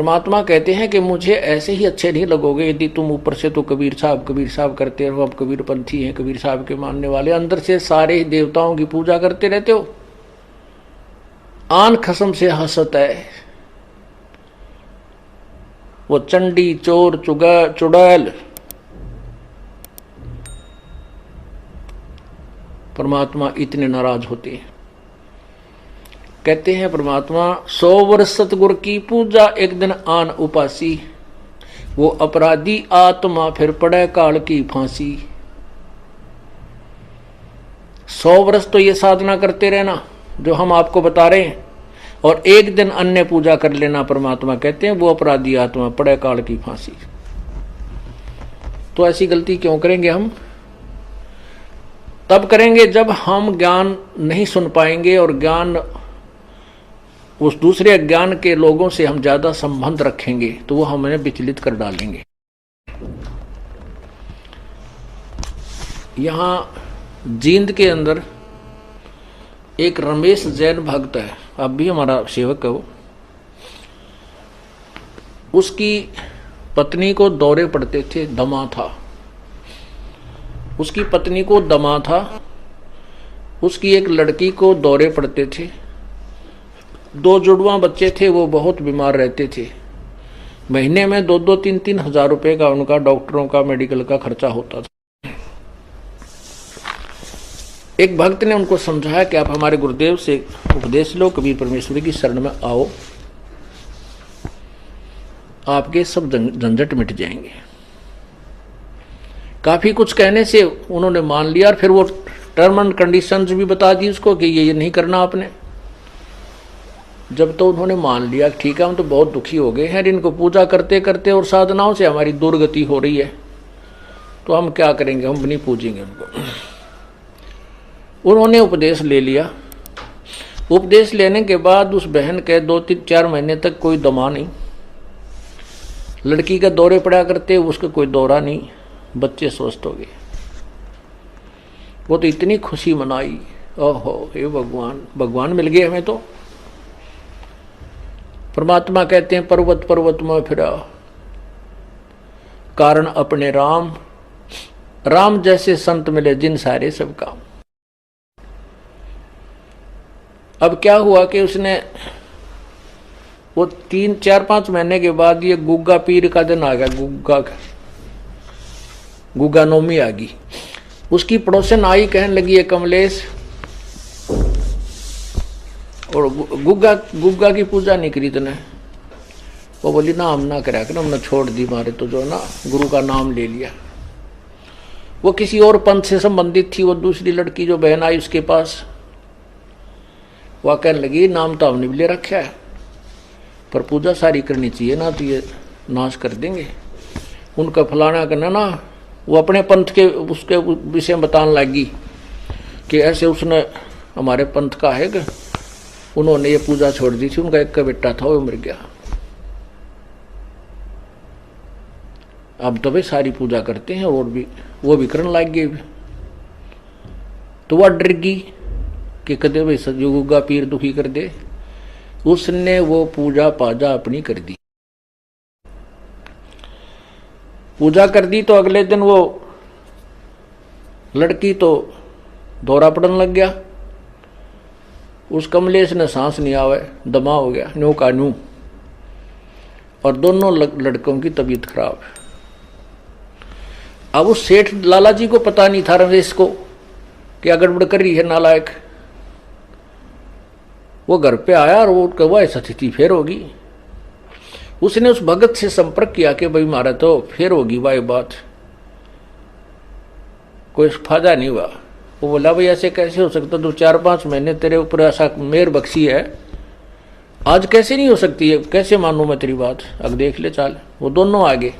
परमात्मा कहते हैं कि मुझे ऐसे ही अच्छे नहीं लगोगे यदि तुम ऊपर से तो कबीर साहब करते रहो, अब कबीर पंथी हैं, कबीर साहब के मानने वाले, अंदर से सारे देवताओं की पूजा करते रहते हो। आन खसम से हंसत है वो चंडी चोर चुड़ैल। परमात्मा इतने नाराज होते हैं। कहते हैं परमात्मा 100 वर्ष सतगुरु की पूजा एक दिन आन उपासी, वो अपराधी आत्मा फिर पड़े काल की फांसी। 100 वर्ष तो ये साधना करते रहना जो हम आपको बता रहे हैं, और एक दिन अन्य पूजा कर लेना, परमात्मा कहते हैं वो अपराधी आत्मा पड़े काल की फांसी। तो ऐसी गलती क्यों करेंगे हम? तब करेंगे जब हम ज्ञान नहीं सुन पाएंगे और ज्ञान उस दूसरे ज्ञान के लोगों से हम ज्यादा संबंध रखेंगे तो वो हमें विचलित कर डालेंगे। यहां जींद के अंदर एक रमेश जैन भक्त है, अब भी हमारा सेवक है वो। उसकी पत्नी को दौरे पड़ते थे, दमा था उसकी पत्नी को, दमा था उसकी एक लड़की को दौरे पड़ते थे। 2 जुड़वा बच्चे थे, वो बहुत बीमार रहते थे। महीने में 2-2, 3-3 हजार रुपए का उनका डॉक्टरों का मेडिकल का खर्चा होता था। एक भक्त ने उनको समझाया कि आप हमारे गुरुदेव से उपदेश लो, कबीर परमेश्वरी की शरण में आओ, आपके सब झंझट मिट जाएंगे। काफी कुछ कहने से उन्होंने मान लिया, और फिर वो टर्म एंड कंडीशंस भी बता दी उसको कि ये नहीं करना आपने। जब तो उन्होंने मान लिया ठीक है, हम तो बहुत दुखी हो गए हैं, इनको पूजा करते करते और साधनाओं से हमारी दुर्गति हो रही है, तो हम क्या करेंगे, हम नहीं पूजेंगे उनको। उन्होंने उपदेश ले लिया। उपदेश लेने के बाद उस बहन के 2-3-4 महीने तक कोई दमा नहीं, लड़की का दौरे पड़ा करते, उसका कोई दौरा नहीं, बच्चे स्वस्थ हो गए। वो तो इतनी खुशी मनाई, ओहो हे भगवान, भगवान मिल गए हमें। तो परमात्मा कहते हैं पर्वत पर्वत में फिरा, कारण अपने राम, राम जैसे संत मिले जिन सारे सब काम। अब क्या हुआ कि उसने वो 3-4-5 महीने के बाद ये गुग्गा पीर का दिन आ गया, गुग्गा नौमी आ गई। उसकी पड़ोसन आई, कहने लगी है कमलेश, और गुग्गा की पूजा नहीं करी तूने? वो बोली ना हम ना करा कर, हमने छोड़ दी, मारे तो जो ना गुरु का नाम ले लिया। वो किसी और पंथ से संबंधित थी, वो दूसरी लड़की जो बहन आई उसके पास, वह कहने लगी नाम तो हमने भी ले रखा है पर पूजा सारी करनी चाहिए ना, तो ये नाश कर देंगे। उनका फलाना करना ना, वो अपने पंथ के उसके विषय में बताने लगी कि ऐसे उसने हमारे पंथ का है कि उन्होंने ये पूजा छोड़ दी थी, उनका एक का बेटा था वो मर गया, अब तो भाई सारी पूजा करते हैं, और भी वो भी करने लग गए। तो वह डर गई कि कदे भाई सतयुगा पीर दुखी कर दे, उसने वो पूजा पाजा अपनी कर दी। पूजा कर दी तो अगले दिन वो लड़की तो दौरा पड़ने लग गया। उस कमलेश ने सांस नहीं आवे, दमा हो गया, न्यू का न्यू, और दोनों लड़कों की तबीयत खराब। अब उस सेठ लाला जी को पता नहीं था रमेश को क्या गड़बड़ कर रही है नालायक। वो घर पे आया और वो कहा ऐसा स्थिति फिर होगी। उसने उस भगत से संपर्क किया कि भाई मारा तो फिर होगी भाई बात, कोई फायदा नहीं हुआ। वो बोला भाई ऐसे कैसे हो सकता, तो 4-5 महीने तेरे ऊपर ऐसा मेहर बख्शी है, आज कैसे नहीं हो सकती है, कैसे मानूं मैं तेरी बात, अब देख ले चाल। वो दोनों आगे,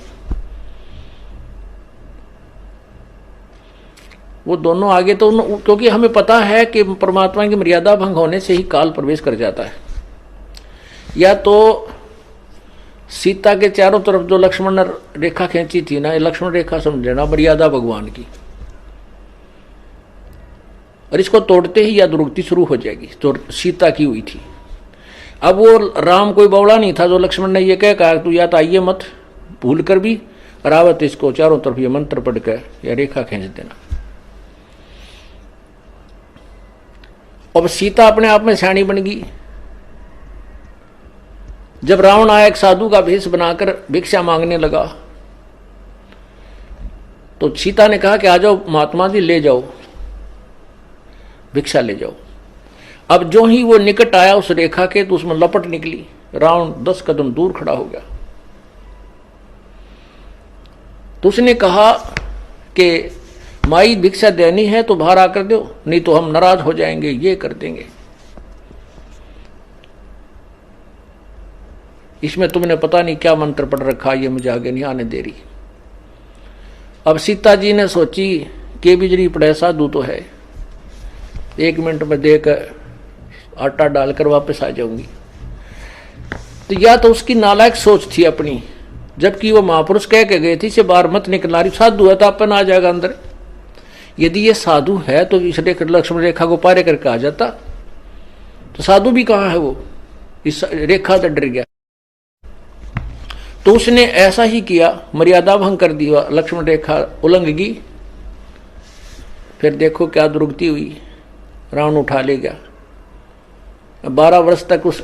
वो दोनों आगे तो क्योंकि हमें पता है कि परमात्मा की मर्यादा भंग होने से ही काल प्रवेश कर जाता है। या तो सीता के चारों तरफ जो लक्ष्मण ने रेखा खींची थी ना, ये लक्ष्मण रेखा समझ लेना मर्यादा भगवान की, और इसको तोड़ते ही या दुर्गति शुरू हो जाएगी, तो सीता की हुई थी। अब वो राम कोई बौड़ा नहीं था जो लक्ष्मण ने ये कहा तू या तो आइए मत भूल कर भी, रावत इसको चारों तरफ ये मंत्र पढ़ कर या रेखा खींच देना। अब सीता अपने आप में सियाणी बन गई। जब रावण आया एक साधु का भेष बनाकर भिक्षा मांगने लगा, तो सीता ने कहा कि आ जाओ महात्मा जी, ले जाओ भिक्षा ले जाओ। अब जो ही वो निकट आया उस रेखा के, तो उसमें लपट निकली। रावण 10 कदम दूर खड़ा हो गया। तो उसने कहा कि माई भिक्षा देनी है तो बाहर आकर दो, नहीं तो हम नाराज हो जाएंगे, ये कर देंगे। इसमें तुमने पता नहीं क्या मंत्र पढ़ रखा, ये मुझे आगे नहीं आने दे रही। अब सीता जी ने सोची कि बिजली पड़े साधु तो है, 1 मिनट में देकर आटा डालकर वापस आ जाऊंगी। तो या तो उसकी नालायक सोच थी अपनी, जबकि वो महापुरुष कह के गए थे से बाहर मत निकलना, रही साधु है तो अपन आ जाएगा अंदर। यदि ये साधु है तो इस लक्ष्मण रेखा को पारे करके आ जाता। तो साधु भी कहाँ है वो, इस रेखा से डर गया। तो उसने ऐसा ही किया, मर्यादा भंग कर दी, लक्ष्मण रेखा उल्लंघ गई। फिर देखो क्या दुर्गति हुई, रावण उठा ले गया। 12 वर्ष तक उस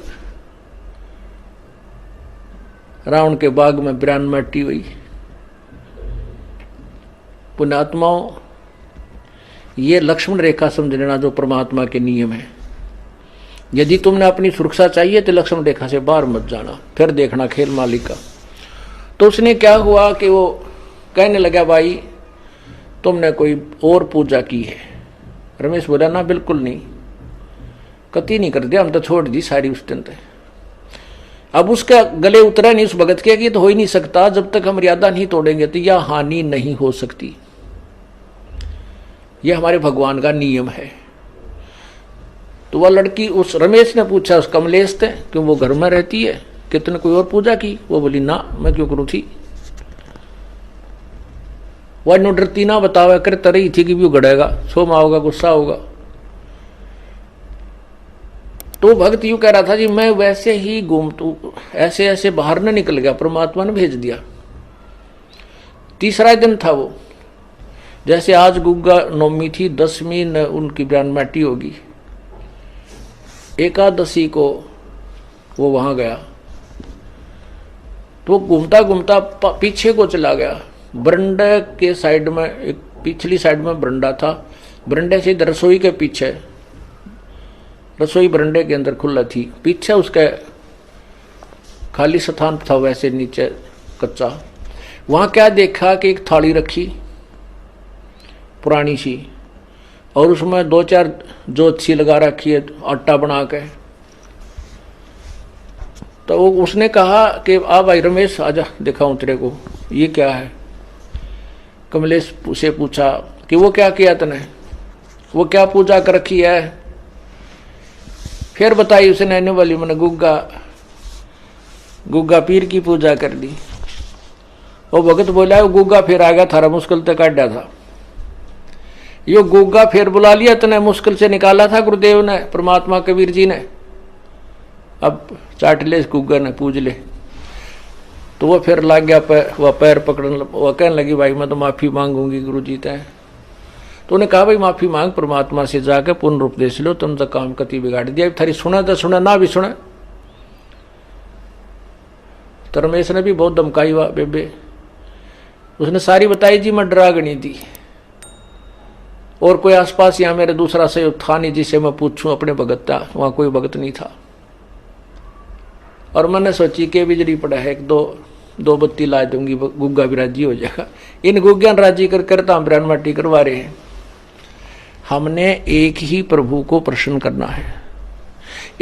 रावण के बाग में बिरान मट्टी हुई। पुण्यात्माओं, ये लक्ष्मण रेखा समझ लेना जो परमात्मा के नियम है। यदि तुमने अपनी सुरक्षा चाहिए तो लक्ष्मण रेखा से बाहर मत जाना, फिर देखना खेल मालिक का। तो उसने क्या हुआ कि वो कहने लगा भाई तुमने कोई और पूजा की है। रमेश बोला ना बिल्कुल नहीं, कति नहीं कर दिया, हम तो छोड़ दी सारी उस दिन। अब उसका गले उतरा नहीं उस भगत के, कि तो हो ही नहीं सकता, जब तक हम मर्यादा नहीं तोड़ेंगे तो यह हानि नहीं हो सकती। यह हमारे भगवान का नियम है। तो वह लड़की उस रमेश ने पूछा उस कमलेश से, क्यों वो घर में रहती है, कि तूने कोई और पूजा की? वो बोली ना, मैं क्यों करूं थी। वह नो डरती ना बतावा कर तरही थी कि भी गड़ेगा, सोमा होगा, गुस्सा होगा। तो भक्त यूं कह रहा था जी मैं वैसे ही घूमतू ऐसे ऐसे बाहर न निकल गया, परमात्मा ने भेज दिया। तीसरा दिन था वो, जैसे आज गुग्गा नवमी थी, 10वीं उनकी ब्रह्ममाटी होगी, एकादशी को वो वहां गया। तो घूमता घूमता पीछे को चला गया। बरंडे के साइड में, एक पिछली साइड में बरंडा था, बरंडे से रसोई के पीछे, रसोई बरंडे के अंदर खुला थी, पीछे उसके खाली स्थान था, वैसे नीचे कच्चा। वहां क्या देखा कि एक थाली रखी पुरानी सी, और उसमें 2-4 जोत सी लगा रखी है आटा बना के। तो उसने कहा कि आ भाई रमेश आजा दिखाऊं तेरे को, ये क्या है। कमलेश से पूछा कि वो क्या किया तने, वो क्या पूजा कर रखी है। फिर बताई उसने, आने वाली मैंने गुग्गा पीर की पूजा कर दी। वो भगत बोला वो गुग्गा फिर आ गया, थारा मुश्किल तक काटा था। यो गुग्गा फिर बुला लिया तने, मुश्किल से निकाला था गुरुदेव ने, परमात्मा कबीर जी ने। अब चाट ले गुग्गा ने, पूज ले। तो वो फिर लग गया, वह पैर पकड़ने, वह कहने लगी भाई मैं तो माफी मांगूंगी गुरु जी तय। तो उन्हें कहा भाई माफी मांग, परमात्मा से जाकर पूर्ण उपदेश लो, तुम तो काम कति बिगाड़ दिया। थारी सुना तो सुना, ना भी सुना। तो रमेश ने भी बहुत धमकाई हुआ बेबे, उसने सारी बताई जी मैं डरागनी थी, और कोई आसपास यहाँ मेरे दूसरा सहयोग था नहीं जिसे मैं पूछूं अपने भगत था, वहां कोई भगत नहीं था। और मैंने सोची कि बिजली पड़ा है, एक दो बत्ती ला दूंगी, गुग्गा भी राजी हो जाएगा। इन गुग्गा राजी करता हम ब्रह्म माटी करवा रहे हैं। हमने एक ही प्रभु को प्रसन्न करना है।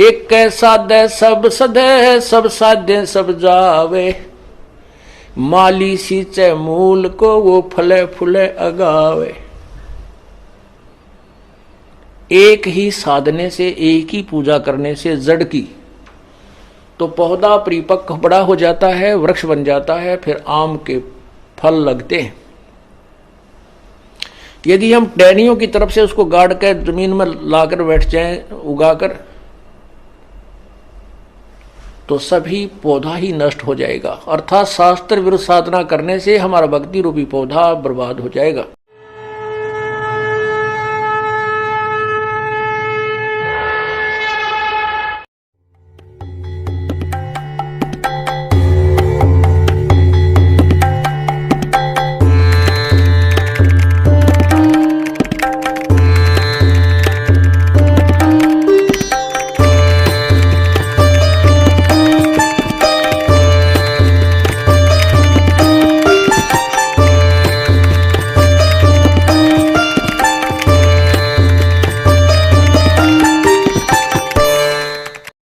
एक कैसा दे सब सदे, सब साधे सब जावे, माली सींचे मूल को वो फले फूले अगावे। एक ही साधने से, एक ही पूजा करने से जड़ की तो पौधा परिपक्व बड़ा हो जाता है, वृक्ष बन जाता है, फिर आम के फल लगते हैं। यदि हम टहनियों की तरफ से उसको गाड़ कर जमीन में लाकर बैठ जाएं, उगाकर, तो सभी पौधा ही नष्ट हो जाएगा। अर्थात शास्त्र विरुद्ध साधना करने से हमारा भक्ति रूपी पौधा बर्बाद हो जाएगा।